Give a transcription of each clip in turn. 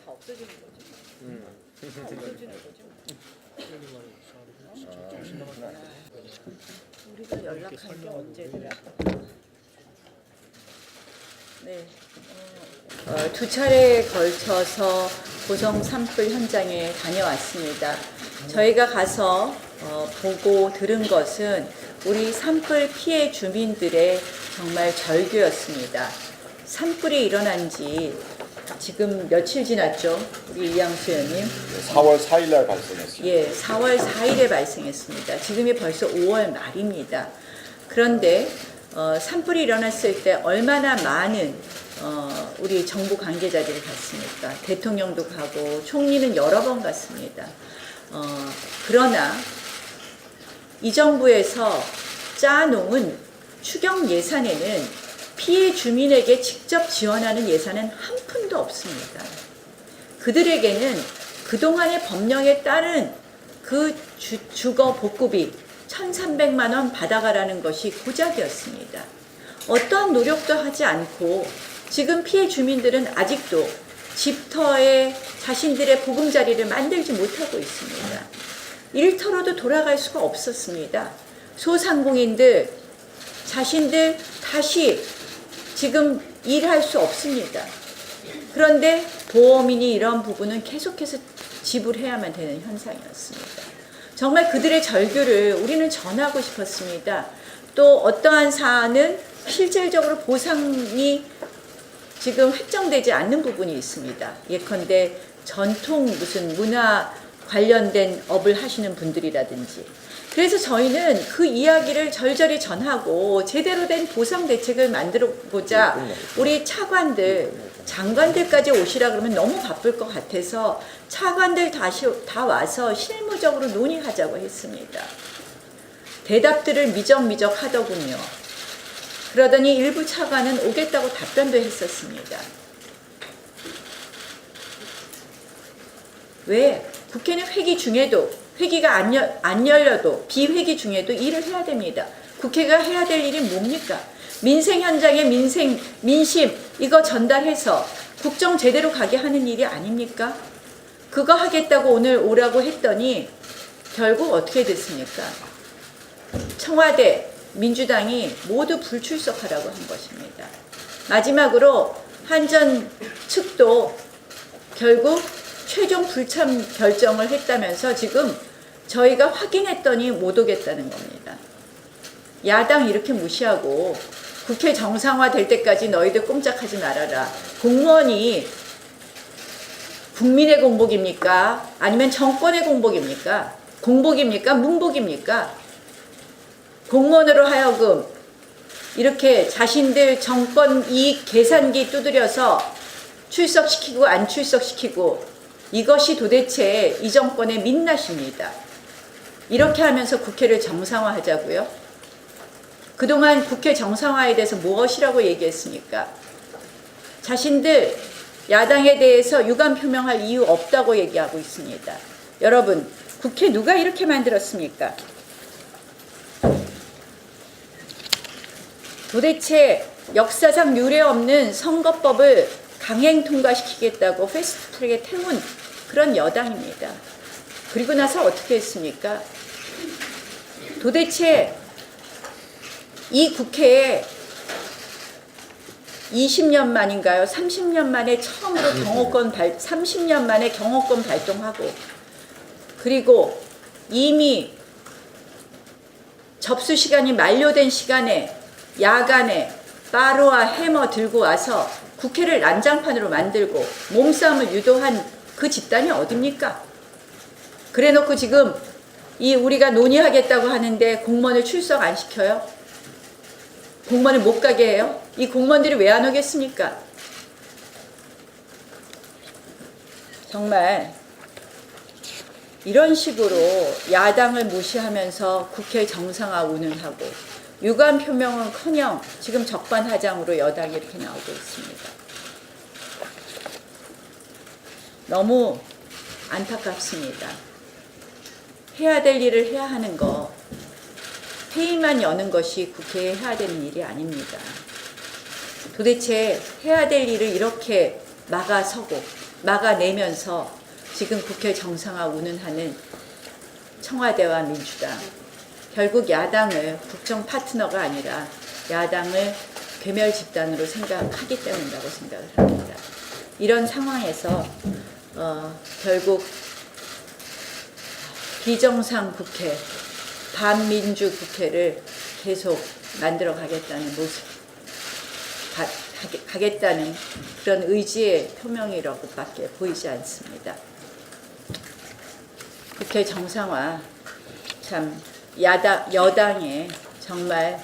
다 없어지는 거지. 다 없어지는 거지. 우리가 연락한 게 언제더라? 네. 두 차례에 걸쳐서 고성 산불 현장에 다녀왔습니다. 저희가 가서 보고 들은 것은 우리 산불 피해 주민들의 정말 절규였습니다. 산불이 일어난 지 지금 며칠 지났죠? 우리 이양수 의원님. 4월 4일 날 발생했습니다. 예, 4월 4일에 발생했습니다. 지금이 벌써 5월 말입니다. 그런데 산불이 일어났을 때 얼마나 많은 우리 정부 관계자들이 갔습니까? 대통령도 가고 총리는 여러 번 갔습니다. 그러나 이 정부에서 짜놓은 추경 예산에는 피해 주민에게 직접 지원하는 예산은 한 푼도 없습니다. 그들에게는 그동안의 법령에 따른 그 주거 복구비 1,300만 원 받아가라는 것이 고작이었습니다. 어떠한 노력도 하지 않고 지금 피해 주민들은 아직도 집터에 자신들의 보금자리를 만들지 못하고 있습니다. 일터로도 돌아갈 수가 없었습니다. 소상공인들 자신들 다시 지금 일할 수 없습니다. 그런데 보험인이 이런 부분은 계속해서 지불해야만 되는 현상이었습니다. 정말 그들의 절규를 우리는 전하고 싶었습니다. 또 어떠한 사안은 실질적으로 보상이 지금 획정되지 않는 부분이 있습니다. 예컨대 전통 무슨 문화 관련된 업을 하시는 분들이라든지. 그래서 저희는 그 이야기를 절절히 전하고 제대로 된 보상 대책을 만들어보자. 우리 차관들, 장관들까지 오시라 그러면 너무 바쁠 것 같아서 차관들 다 와서 실무적으로 논의하자고 했습니다. 대답들을 미적미적 하더군요. 그러더니 일부 차관은 오겠다고 답변도 했었습니다. 왜? 국회는 회기 중에도 회기가 안 열려도 비회기 중에도 일을 해야 됩니다. 국회가 해야 될 일이 뭡니까? 민생 현장에 민심 이거 전달해서 국정 제대로 가게 하는 일이 아닙니까? 그거 하겠다고 오늘 오라고 했더니 결국 어떻게 됐습니까? 청와대 민주당이 모두 불출석하라고 한 것입니다. 마지막으로 한전 측도 결국 최종 불참 결정을 했다면서 지금 저희가 확인했더니 못 오겠다는 겁니다. 야당 이렇게 무시하고 국회 정상화 될 때까지 너희들 꼼짝하지 말아라. 공무원이 국민의 공복입니까? 아니면 정권의 공복입니까? 공복입니까? 문복입니까? 공무원으로 하여금 이렇게 자신들 정권 이익 계산기 두드려서 출석시키고 안 출석시키고 이것이 도대체 이 정권의 민낯입니다. 이렇게 하면서 국회를 정상화하자고요? 그동안 국회 정상화에 대해서 무엇이라고 얘기했습니까? 자신들 야당에 대해서 유감 표명할 이유 없다고 얘기하고 있습니다. 여러분, 국회 누가 이렇게 만들었습니까? 도대체 역사상 유례 없는 선거법을 강행 통과시키겠다고 패스트트랙에 태운 그런 여당입니다. 그리고 나서 어떻게 했습니까? 도대체 이 국회에 20년 만인가요? 30년 만에 처음으로 30년 만에 경호권 발동하고 그리고 이미 접수 시간이 만료된 시간에 야간에 바로와 해머 들고 와서 국회를 난장판으로 만들고 몸싸움을 유도한 그 집단이 어딥니까? 그래놓고 지금 이 우리가 논의하겠다고 하는데 공무원을 출석 안 시켜요? 공무원을 못 가게 해요? 이 공무원들이 왜 안 오겠습니까? 정말 이런 식으로 야당을 무시하면서 국회 정상화 운운하고 유감 표명은커녕 지금 적반하장으로 여당이 이렇게 나오고 있습니다. 너무 안타깝습니다. 해야 될 일을 해야 하는 거, 회의만 여는 것이 국회에 해야 되는 일이 아닙니다. 도대체 해야 될 일을 이렇게 막아서고 막아내면서 지금 국회 정상화 운운하는 청와대와 민주당, 결국 야당을 국정 파트너가 아니라 야당을 괴멸 집단으로 생각하기 때문이라고 생각을 합니다. 이런 상황에서 결국 비정상 국회, 반민주 국회를 계속 만들어 가겠다는 모습, 가겠다는 그런 의지의 표명이라고밖에 보이지 않습니다. 국회 정상화, 참 여당의 정말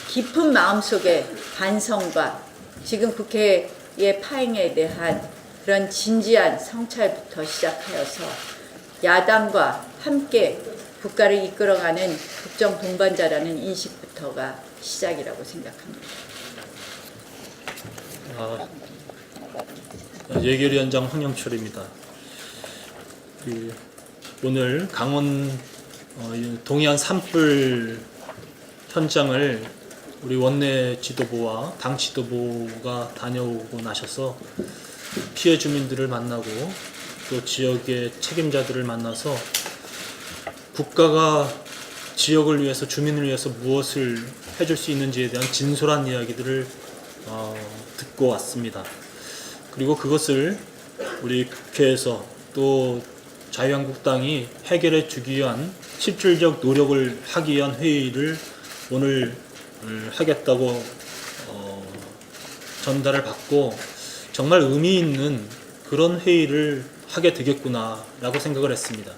깊은 마음속의 반성과 지금 국회의 파행에 대한 그런 진지한 성찰부터 시작하여서 야당과 함께 국가를 이끌어가는 국정 동반자라는 인식부터가 시작이라고 생각합니다. 예결위원장 황영철입니다. 오늘 강원 동해안 산불 현장을 우리 원내 지도부와 당 지도부가 다녀오고 나셔서 피해 주민들을 만나고 또 지역의 책임자들을 만나서 국가가 지역을 위해서, 주민을 위해서 무엇을 해줄 수 있는지에 대한 진솔한 이야기들을 듣고 왔습니다. 그리고 그것을 우리 국회에서 또 자유한국당이 해결해 주기 위한 실질적 노력을 하기 위한 회의를 오늘 하겠다고 전달을 받고 정말 의미 있는 그런 회의를 하게 되겠구나라고 생각을 했습니다.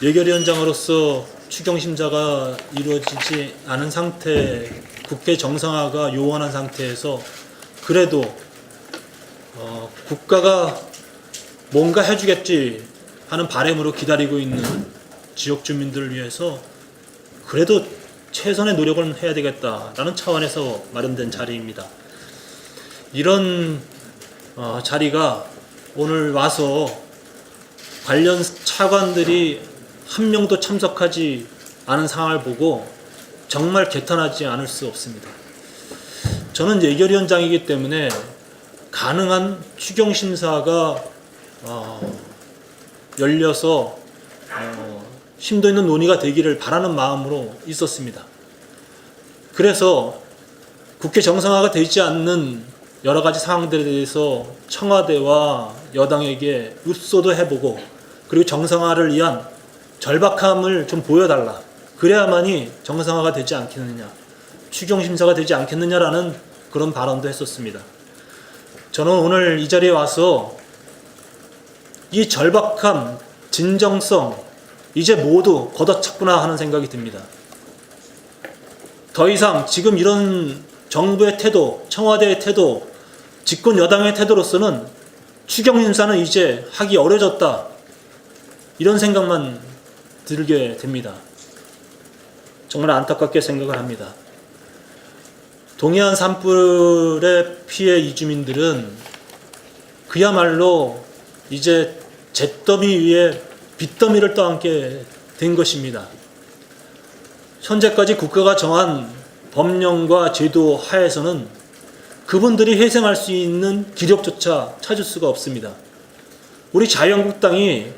예결위원장으로서 추경심사가 이루어지지 않은 상태, 국회 정상화가 요원한 상태에서 그래도 국가가 뭔가 해주겠지 하는 바람으로 기다리고 있는 지역 주민들을 위해서 그래도 최선의 노력을 해야 되겠다라는 차원에서 마련된 자리입니다. 이런 자리가 오늘 와서 관련 차관들이 한 명도 참석하지 않은 상황을 보고 정말 개탄하지 않을 수 없습니다. 저는 예결위원장이기 때문에 가능한 추경심사가 열려서 심도 있는 논의가 되기를 바라는 마음으로 있었습니다. 그래서 국회 정상화가 되지 않는 여러 가지 상황들에 대해서 청와대와 여당에게 읍소도 해보고 그리고 정상화를 위한 절박함을 좀 보여달라. 그래야만이 정상화가 되지 않겠느냐, 추경심사가 되지 않겠느냐라는 그런 발언도 했었습니다. 저는 오늘 이 자리에 와서 이 절박함, 진정성 이제 모두 걷어찼구나 하는 생각이 듭니다. 더 이상 지금 이런 정부의 태도, 청와대의 태도, 집권 여당의 태도로서는 추경심사는 이제 하기 어려졌다. 이런 생각만 들게 됩니다. 정말 안타깝게 생각을 합니다. 동해안 산불의 피해 이주민들은 그야말로 이제 잿더미 위에 빚더미를 떠안게 된 것입니다. 현재까지 국가가 정한 법령과 제도 하에서는 그분들이 회생할 수 있는 기력조차 찾을 수가 없습니다. 우리 자유한국당이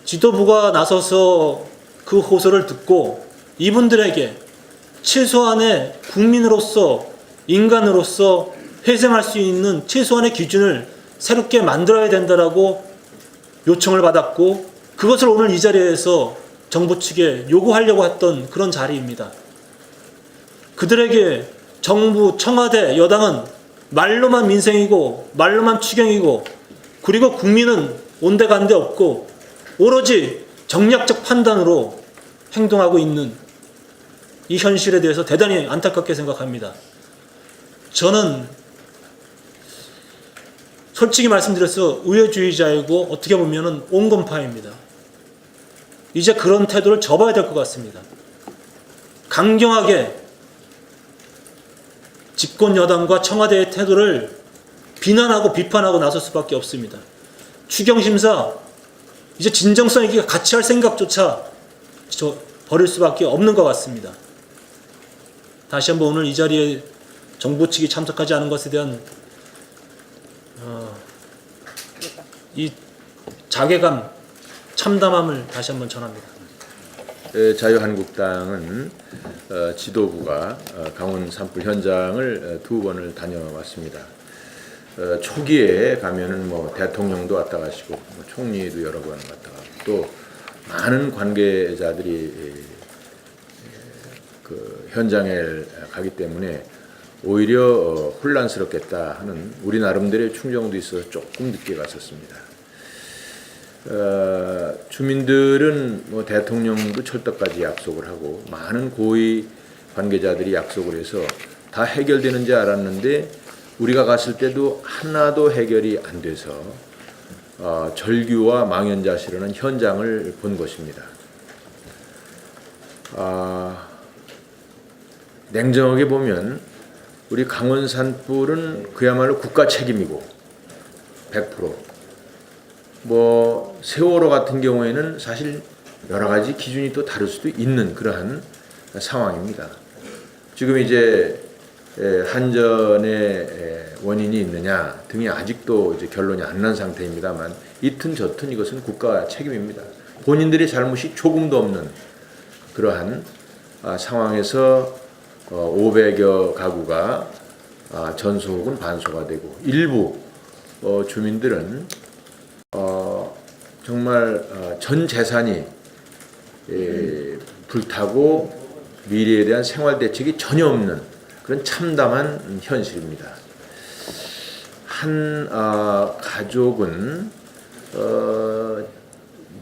지도부가 나서서 그 호소를 듣고 이분들에게 최소한의 국민으로서, 인간으로서 회생할 수 있는 최소한의 기준을 새롭게 만들어야 된다라고 요청을 받았고 그것을 오늘 이 자리에서 정부 측에 요구하려고 했던 그런 자리입니다. 그들에게 정부, 청와대, 여당은 말로만 민생이고 말로만 추경이고 그리고 국민은 온데간데 없고 오로지 정략적 판단으로 행동하고 있는 이 현실에 대해서 대단히 안타깝게 생각합니다. 저는 솔직히 말씀드려서 우회주의자이고 어떻게 보면은 온건파입니다. 이제 그런 태도를 접어야 될 것 같습니다. 강경하게 집권 여당과 청와대의 태도를 비난하고 비판하고 나설 수밖에 없습니다. 추경심사 이제 진정성 있게 같이 할 생각조차 버릴 수밖에 없는 것 같습니다. 다시 한번 오늘 이 자리에 정부 측이 참석하지 않은 것에 대한 이 자괴감, 참담함을 다시 한번 전합니다. 자유한국당은 지도부가 강원 산불 현장을 2번을 다녀왔습니다. 초기에 가면은 뭐 대통령도 왔다 가시고 총리도 여러 번 왔다 가고 또 많은 관계자들이 그 현장에 가기 때문에 오히려 혼란스럽겠다 하는 우리 나름대로의 충정도 있어서 조금 늦게 갔었습니다. 주민들은 뭐 대통령도 철떡까지 약속을 하고 많은 고위 관계자들이 약속을 해서 다 해결되는 줄 알았는데 우리가 갔을 때도 하나도 해결이 안 돼서 절규와 망연자실하는 현장을 본 것입니다. 냉정하게 보면 우리 강원 산불은 그야말로 국가 책임이고 100%. 뭐 세월호 같은 경우에는 사실 여러 가지 기준이 또 다를 수도 있는 그러한 상황입니다. 지금 이제 한전의 원인이 있느냐 등이 아직도 이제 결론이 안 난 상태입니다만 이튼 저튼 이것은 국가 책임입니다. 본인들의 잘못이 조금도 없는 그러한 상황에서 500여 가구가 전소 혹은 반소가 되고 일부 주민들은 정말 전 재산이 불타고 미래에 대한 생활 대책이 전혀 없는 그런 참담한 현실입니다. 한 가족은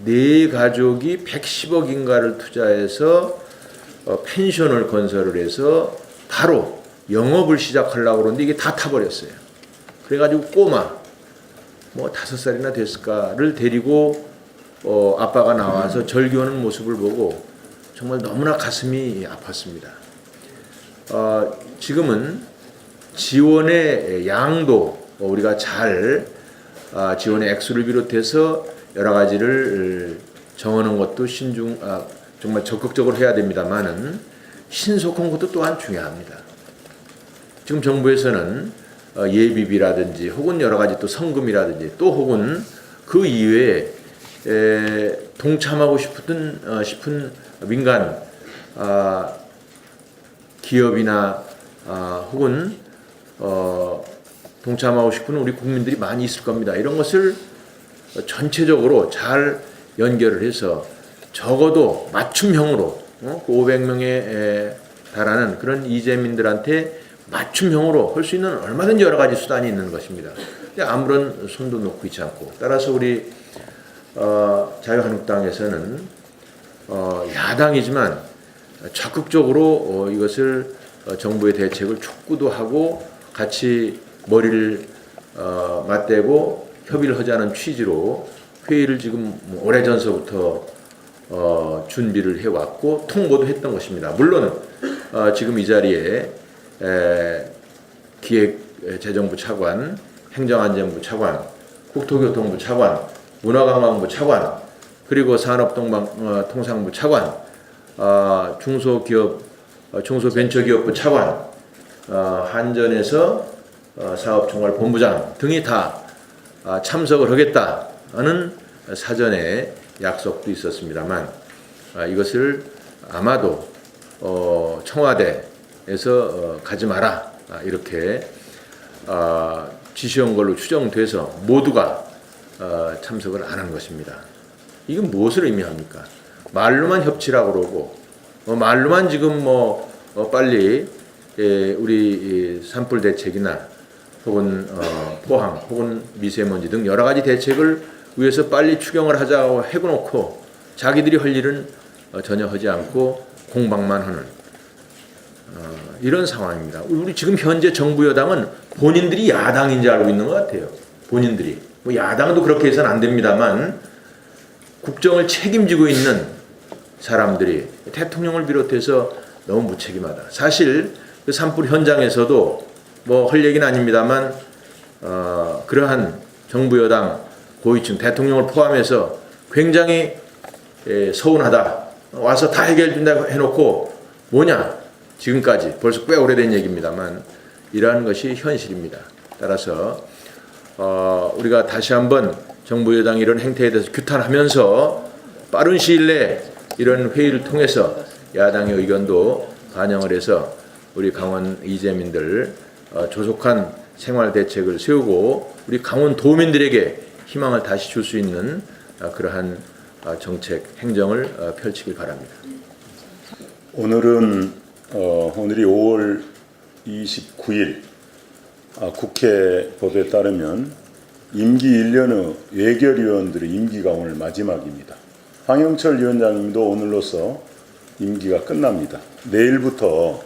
네 가족이 110억인가를 투자해서 펜션을 건설을 해서 바로 영업을 시작하려고 그러는데 이게 다 타버렸어요. 그래가지고 꼬마 뭐 5살이나 됐을까를 데리고 아빠가 나와서 절규하는 모습을 보고 정말 너무나 가슴이 아팠습니다. 지금은 지원의 양도 우리가 잘 지원의 액수를 비롯해서 여러 가지를 정하는 것도 정말 적극적으로 해야 됩니다만은 신속한 것도 또한 중요합니다. 지금 정부에서는 예비비라든지 혹은 여러 가지 또 성금이라든지 또 혹은 그 이외에 동참하고 싶은 민간 기업이나 혹은 동참하고 싶은 우리 국민들이 많이 있을 겁니다. 이런 것을 전체적으로 잘 연결을 해서 적어도 맞춤형으로 그 500명에 달하는 그런 이재민들한테 맞춤형으로 할 수 있는 얼마든지 여러 가지 수단이 있는 것입니다. 근데 아무런 손도 놓고 있지 않고 따라서 우리 자유한국당에서는 야당이지만 적극적으로 이것을 정부의 대책을 촉구도 하고 같이 머리를 맞대고 협의를 하자는 취지로 회의를 지금 오래전서부터 준비를 해왔고 통보도 했던 것입니다. 물론 지금 이 자리에 기획재정부 차관, 행정안전부 차관, 국토교통부 차관, 문화관광부 차관, 그리고 산업통상부 차관, 중소기업, 중소벤처기업부 차관, 한전에서 사업총괄본부장 등이 다 참석을 하겠다는 사전에 약속도 있었습니다만 이것을 아마도 청와대에서 가지 마라 이렇게 지시한 걸로 추정돼서 모두가 참석을 안 한 것입니다. 이건 무엇을 의미합니까? 말로만 협치라고 그러고 말로만 지금 빨리 우리 산불 대책이나 혹은 포항 혹은 미세먼지 등 여러 가지 대책을 위해서 빨리 추경을 하자고 해놓고 자기들이 할 일은 전혀 하지 않고 공방만 하는 이런 상황입니다. 우리 지금 현재 정부 여당은 본인들이 야당인 줄 알고 있는 것 같아요. 본인들이 뭐 야당도 그렇게 해서는 안 됩니다만 국정을 책임지고 있는 사람들이 대통령을 비롯해서 너무 무책임하다. 사실 그 산불 현장에서도 뭐 할 얘기는 아닙니다만 그러한 정부 여당 고위층 대통령을 포함해서 굉장히 서운하다. 와서 다 해결된다고 해놓고 뭐냐 지금까지 벌써 꽤 오래된 얘기입니다만 이러한 것이 현실입니다. 따라서 우리가 다시 한번 정부 여당이 이런 행태에 대해서 규탄하면서 빠른 시일 내에 이런 회의를 통해서 야당의 의견도 반영을 해서 우리 강원 이재민들 조속한 생활 대책을 세우고 우리 강원 도민들에게 희망을 다시 줄 수 있는 그러한 정책 행정을 펼치길 바랍니다. 오늘이 5월 29일 국회 법에 따르면 임기 1년의 예결위원들의 임기가 오늘 마지막입니다. 황영철 위원장님도 오늘로써 임기가 끝납니다. 내일부터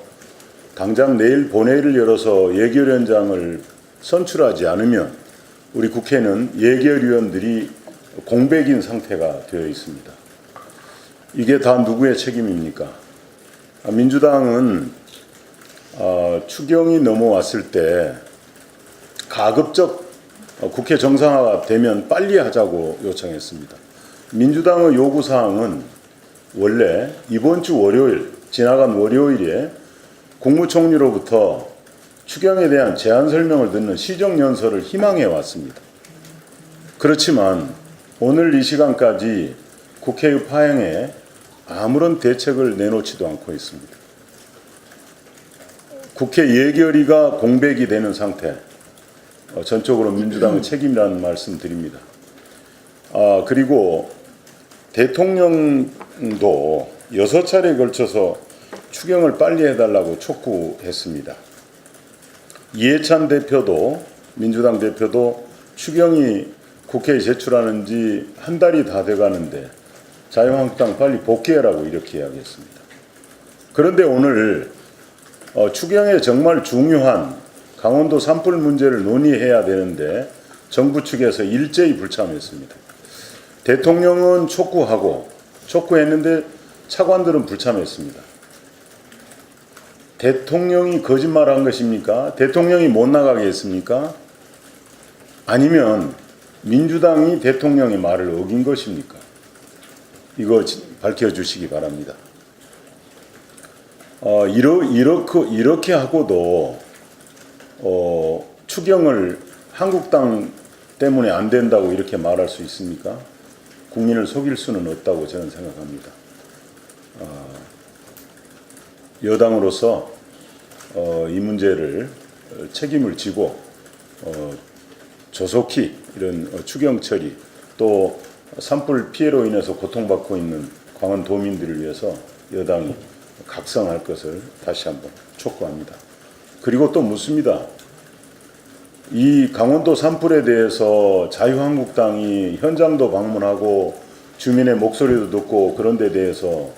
당장 내일 본회의를 열어서 예결위원장을 선출하지 않으면 우리 국회는 예결위원들이 공백인 상태가 되어 있습니다. 이게 다 누구의 책임입니까? 민주당은 추경이 넘어왔을 때 가급적 국회 정상화가 되면 빨리 하자고 요청했습니다. 민주당의 요구사항은 원래 이번 주 월요일, 지나간 월요일에 국무총리로부터 추경에 대한 제안 설명을 듣는 시정연설을 희망해 왔습니다. 그렇지만 오늘 이 시간까지 국회의 파행에 아무런 대책을 내놓지도 않고 있습니다. 국회 예결위가 공백이 되는 상태, 전적으로 민주당의 책임이라는 말씀 드립니다. 그리고 대통령도 6차례에 걸쳐서 추경을 빨리 해달라고 촉구했습니다. 이해찬 대표도, 민주당 대표도 추경이 국회에 제출하는 지 한 달이 다 돼가는데 자유한국당 빨리 복귀해라고 이렇게 이야기했습니다. 그런데 오늘 추경에 정말 중요한 강원도 산불 문제를 논의해야 되는데 정부 측에서 일제히 불참했습니다. 대통령은 촉구했는데 차관들은 불참했습니다. 대통령이 거짓말한 것입니까? 대통령이 못 나가게 했습니까? 아니면 민주당이 대통령의 말을 어긴 것입니까? 이거 밝혀주시기 바랍니다. 이렇게 하고도 추경을 한국당 때문에 안 된다고 이렇게 말할 수 있습니까? 국민을 속일 수는 없다고 저는 생각합니다. 여당으로서 이 문제를 책임을 지고 조속히 이런 추경 처리 또 산불 피해로 인해서 고통받고 있는 강원 도민들을 위해서 여당이 각성할 것을 다시 한번 촉구합니다. 그리고 또 묻습니다. 이 강원도 산불에 대해서 자유한국당이 현장도 방문하고 주민의 목소리도 듣고 그런 데 대해서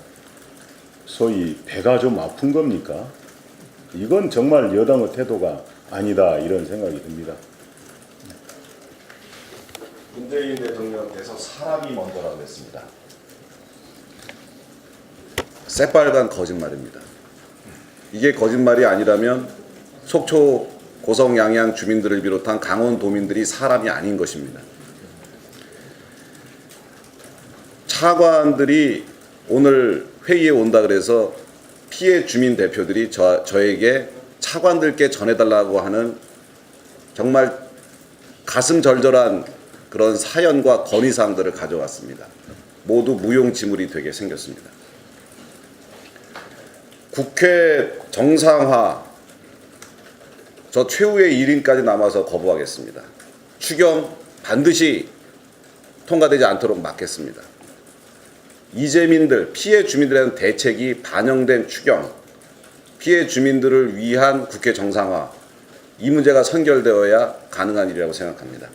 소위 배가 좀 아픈 겁니까? 이건 정말 여당의 태도가 아니다 이런 생각이 듭니다. 문재인 대통령께서 사람이 먼저라고 했습니다. 새빨간 거짓말입니다. 이게 거짓말이 아니라면 속초 고성 양양 주민들을 비롯한 강원 도민들이 사람이 아닌 것입니다. 차관들이 오늘 회의에 온다 그래서 피해 주민 대표들이 저에게 차관들께 전해달라고 하는 정말 가슴 절절한 그런 사연과 건의사항들을 가져왔습니다. 모두 무용지물이 되게 생겼습니다. 국회 정상화 저 최후의 1인까지 남아서 거부하겠습니다. 추경 반드시 통과되지 않도록 막겠습니다. 이재민들, 피해 주민들에 대한 대책이 반영된 추경, 피해 주민들을 위한 국회 정상화, 이 문제가 선결되어야 가능한 일이라고 생각합니다.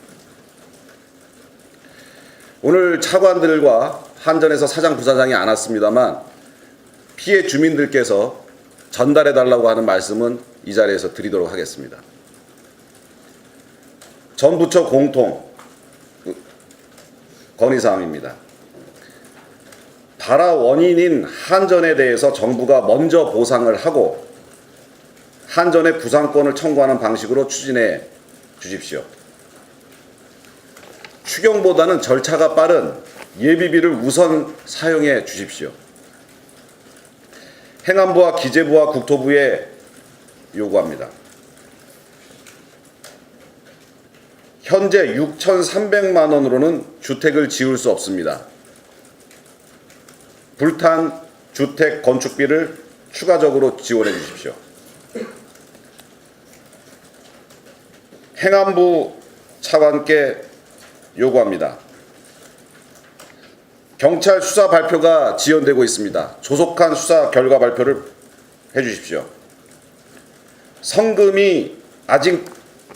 오늘 차관들과 한전에서 사장, 부사장이 안 왔습니다만 피해 주민들께서 전달해달라고 하는 말씀은 이 자리에서 드리도록 하겠습니다. 전 부처 공통 건의사항입니다. 발화 원인인 한전에 대해서 정부가 먼저 보상을 하고 한전의 부상권을 청구하는 방식으로 추진해 주십시오. 추경보다는 절차가 빠른 예비비를 우선 사용해 주십시오. 행안부와 기재부와 국토부에 요구합니다. 현재 6,300만 원으로는 주택을 지을 수 없습니다. 불탄 주택 건축비를 추가적으로 지원해 주십시오. 행안부 차관께 요구합니다. 경찰 수사 발표가 지연되고 있습니다. 조속한 수사 결과 발표를 해 주십시오. 성금이 아직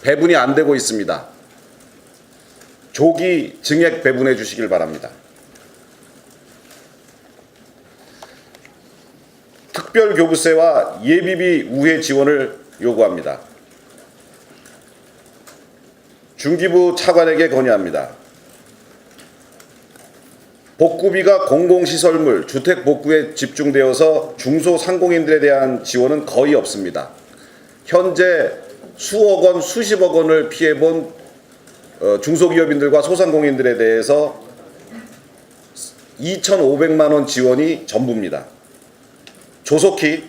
배분이 안 되고 있습니다. 조기 증액 배분해 주시길 바랍니다. 특별교부세와 예비비 우회 지원을 요구합니다. 중기부 차관에게 건의합니다. 복구비가 공공시설물, 주택 복구에 집중되어서 중소상공인들에 대한 지원은 거의 없습니다. 현재 수억 원, 수십억 원을 피해본 중소기업인들과 소상공인들에 대해서 2,500만 원 지원이 전부입니다. 조속히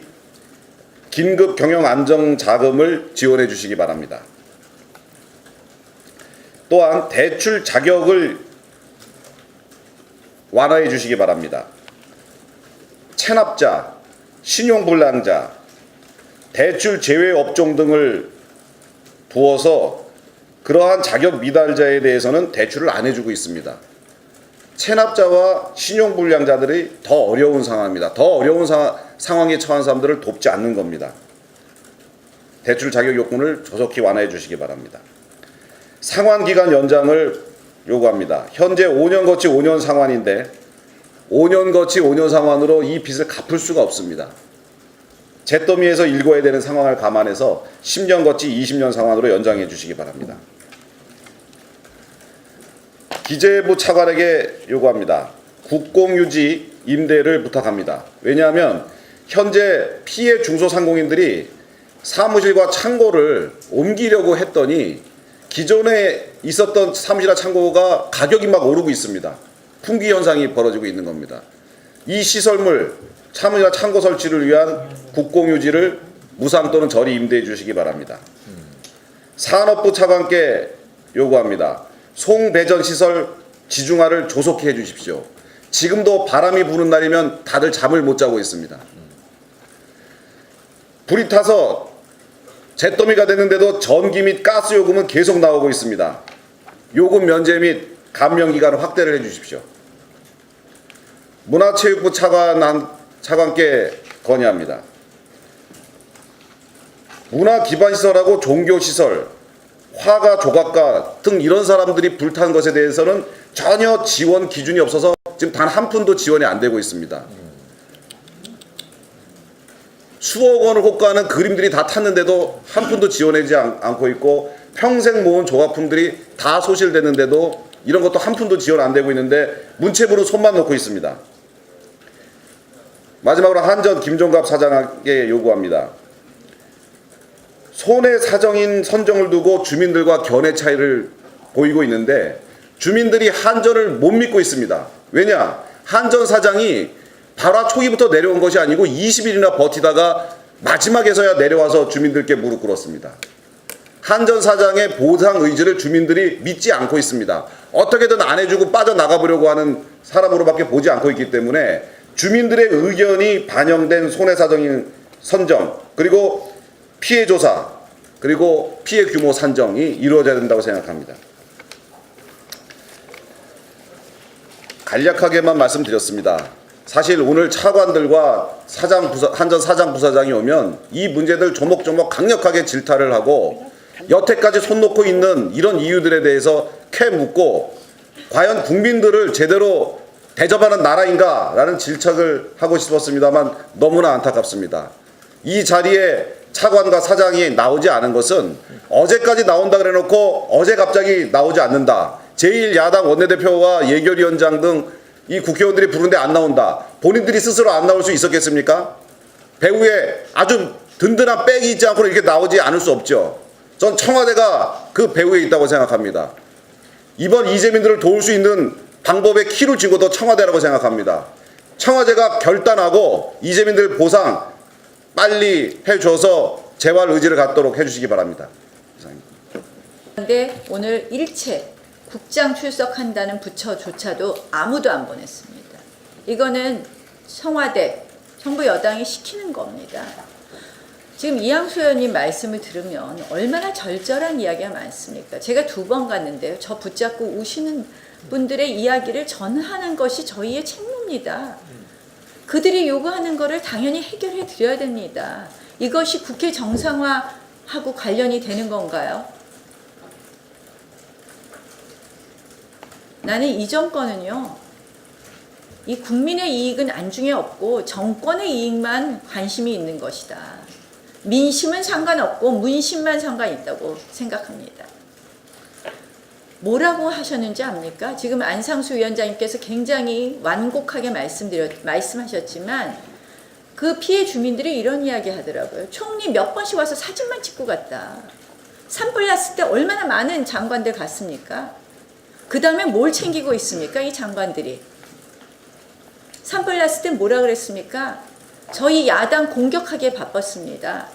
긴급 경영 안정 자금을 지원해 주시기 바랍니다. 또한 대출 자격을 완화해 주시기 바랍니다. 체납자, 신용불량자, 대출 제외 업종 등을 두어서 그러한 자격 미달자에 대해서는 대출을 안 해주고 있습니다. 체납자와 신용불량자들이 더 어려운 상황입니다. 더 어려운 상황에 처한 사람들을 돕지 않는 겁니다. 대출 자격 요건을 조속히 완화해 주시기 바랍니다. 상환기간 연장을 요구합니다. 현재 5년 거치 5년 상환인데 5년 거치 5년 상환으로 이 빚을 갚을 수가 없습니다. 잿더미에서 읽어야 되는 상황을 감안해서 10년 거치 20년 상환으로 연장해 주시기 바랍니다. 기재부 차관에게 요구합니다. 국공유지 임대를 부탁합니다. 왜냐하면 현재 피해 중소상공인들이 사무실과 창고를 옮기려고 했더니 기존에 있었던 사무실과 창고가 가격이 막 오르고 있습니다. 품귀 현상이 벌어지고 있는 겁니다. 이 시설물, 사무실과 창고 설치를 위한 국공유지를 무상 또는 저리 임대해 주시기 바랍니다. 산업부 차관께 요구합니다. 송배전시설 지중화를 조속히 해 주십시오. 지금도 바람이 부는 날이면 다들 잠을 못 자고 있습니다. 불이 타서 잿더미가 됐는데도 전기 및 가스 요금은 계속 나오고 있습니다. 요금 면제 및 감면 기간을 확대를 해 주십시오. 문화체육부 차관께 건의합니다. 문화기반시설하고 종교시설, 화가, 조각가 등 이런 사람들이 불탄 것에 대해서는 전혀 지원 기준이 없어서 지금 단 한 푼도 지원이 안 되고 있습니다. 수억 원을 호가하는 그림들이 다 탔는데도 한 푼도 지원하지 않고 있고 평생 모은 조각품들이 다 소실됐는데도 이런 것도 한 푼도 지원 안 되고 있는데 문체부로 손만 놓고 있습니다. 마지막으로 한전 김종갑 사장에게 요구합니다. 손해 사정인 선정을 두고 주민들과 견해 차이를 보이고 있는데 주민들이 한전을 못 믿고 있습니다. 왜냐? 한전 사장이 발화 초기부터 내려온 것이 아니고 20일이나 버티다가 마지막에서야 내려와서 주민들께 무릎 꿇었습니다. 한전 사장의 보상 의지를 주민들이 믿지 않고 있습니다. 어떻게든 안 해주고 빠져나가 보려고 하는 사람으로밖에 보지 않고 있기 때문에 주민들의 의견이 반영된 손해사정인 선정, 그리고 피해 조사, 그리고 피해 규모 산정이 이루어져야 된다고 생각합니다. 간략하게만 말씀드렸습니다. 사실 오늘 차관들과 한전 사장 부사장이 오면 이 문제들 조목조목 강력하게 질타를 하고 여태까지 손 놓고 있는 이런 이유들에 대해서 캐 묻고 과연 국민들을 제대로 대접하는 나라인가 라는 질책을 하고 싶었습니다만 너무나 안타깝습니다. 이 자리에 차관과 사장이 나오지 않은 것은 어제까지 나온다 그래 놓고 어제 갑자기 나오지 않는다. 제1야당 원내대표와 예결위원장 등 이 국회의원들이 부르는데 안 나온다. 본인들이 스스로 안 나올 수 있었겠습니까? 배후에 아주 든든한 백이 있지 않고는 이렇게 나오지 않을 수 없죠. 전 청와대가 그 배후에 있다고 생각합니다. 이번 이재민들을 도울 수 있는 방법의 키를 쥔 것도 청와대라고 생각합니다. 청와대가 결단하고 이재민들 보상 빨리 해줘서 재활 의지를 갖도록 해주시기 바랍니다. 그런데 오늘 일체 국장 출석한다는 부처조차도 아무도 안 보냈습니다. 이거는 청와대, 정부 여당이 시키는 겁니다. 지금 이양수 의원님 말씀을 들으면 얼마나 절절한 이야기가 많습니까? 제가 2번 갔는데요. 저 붙잡고 우시는 분들의 이야기를 전하는 것이 저희의 책무입니다. 그들이 요구하는 것을 당연히 해결해 드려야 됩니다. 이것이 국회 정상화하고 관련이 되는 건가요? 나는 이 정권은요, 이 국민의 이익은 안중에 없고 정권의 이익만 관심이 있는 것이다. 민심은 상관없고 문심만 상관있다고 생각합니다. 뭐라고 하셨는지 압니까? 지금 안상수 위원장님께서 굉장히 완곡하게 말씀하셨지만 그 피해 주민들이 이런 이야기 하더라고요. 총리 몇 번씩 와서 사진만 찍고 갔다. 산불 났을 때 얼마나 많은 장관들 갔습니까? 그 다음에 뭘 챙기고 있습니까? 이 장관들이. 산불 났을 때 뭐라 그랬습니까? 저희 야당 공격하기에 바빴습니다.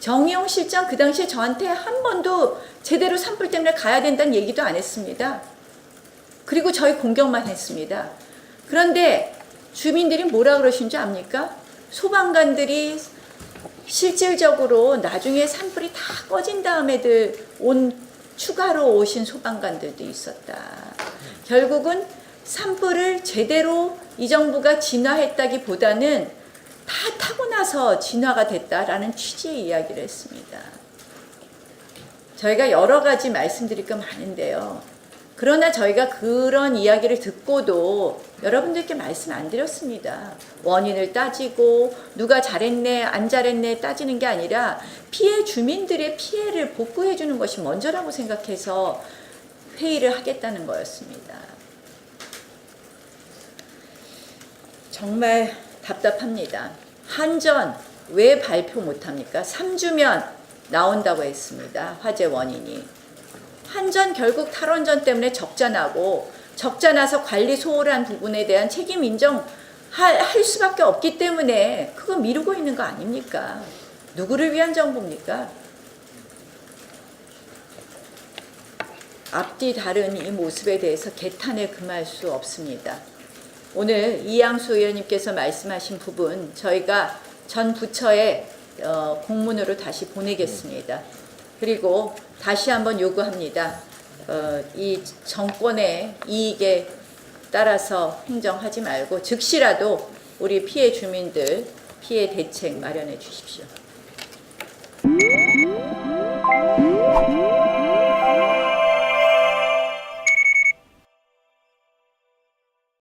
정의용 실장 그 당시에 저한테 한 번도 제대로 산불 때문에 가야 된다는 얘기도 안 했습니다. 그리고 저희 공격만 했습니다. 그런데 주민들이 뭐라 그러신 줄 압니까? 소방관들이 실질적으로 나중에 산불이 다 꺼진 다음에들 추가로 오신 소방관들도 있었다. 결국은 산불을 제대로 이 정부가 진화했다기보다는 다 타고 나서 진화가 됐다라는 취지의 이야기를 했습니다. 저희가 여러 가지 말씀드릴 거 많은데요. 그러나 저희가 그런 이야기를 듣고도 여러분들께 말씀 안 드렸습니다. 원인을 따지고 누가 잘했네 안 잘했네 따지는 게 아니라 피해 주민들의 피해를 복구해 주는 것이 먼저라고 생각해서 회의를 하겠다는 거였습니다. 정말 답답합니다. 한전 왜 발표 못합니까? 3주면 나온다고 했습니다. 화재 원인이. 한전 결국 탈원전 때문에 적자 나고 적자 나서 관리 소홀한 부분에 대한 책임 인정 할 수밖에 없기 때문에 그거 미루고 있는 거 아닙니까? 누구를 위한 정부입니까? 앞뒤 다른 이 모습에 대해서 개탄에 금할 수 없습니다. 오늘 이양수 의원님께서 말씀하신 부분 저희가 전 부처에 공문으로 다시 보내겠습니다. 그리고 다시 한번 요구합니다. 이 정권의 이익에 따라서 행정하지 말고 즉시라도 우리 피해 주민들 피해 대책 마련해 주십시오.